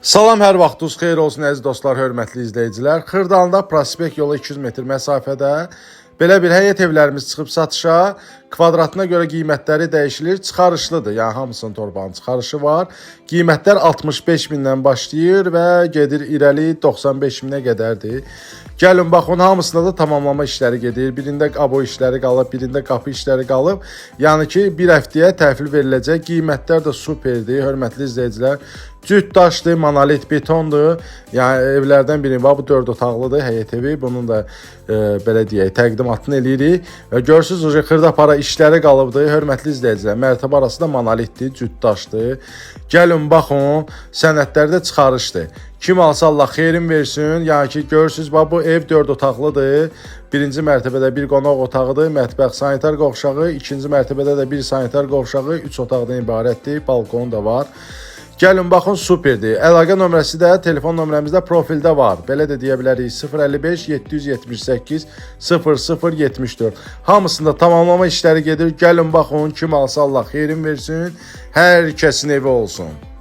Salam, hər vaxtınız xeyir olsun əziz dostlar, hörmətli izləyicilər. Xırdalında prospekt yolu 200 metr məsafədə belə bir həyət evlərimiz çıxıb satışa. Kvadratına görə qiymətləri dəyişilir, çıxarışlıdır. Yəni hamısının torbanın çıxarışı var. Qiymətlər 65 mindən başlayır və gedir irəli 95 minə qədərdir. Gəlin baxın, hamısında da tamamlama işləri gedir. Birində abo işləri qalıb, birində qapı işləri qalıb. Yəni ki, bir həftəyə təhvil veriləcək. Qiymətlər də superdir, hörmətli izləyicilər. Cüt daşdır, monolit betondur. Yəni evlərdən biri var, bu 4 otaqlıdır, həyət evi. Bunun da belə deyək, təqdimatını eləyirik. Görürsüz, xırda para işləri qalıbdır, hörmətli izləyicilər. Mərtəbə arası da monolitdir, cüt daşdır. Gəlin baxın, sənədlərdə çıxarışdır. Kim alsa Allah xeyrin versin. Yəni ki, görürsüz, bu ev 4 otaqlıdır. Birinci mərtəbədə bir qonaq otağıdır, mətbəx, sanitar qovşağı. İkinci mərtəbədə də bir sanitar qovşağı, 3 otaqdan ibarətdir, balkonu da var. Gəlin baxın, superdir. Əlaqə nömrəsi də telefon nömrəmizdə profildə var. Belə də deyə bilərik, 055 778 0074. Hamısında tamamlama işləri gedir. Gəlin baxın, kim alsa Allah xeyrin versin. Hər kəsin evi olsun.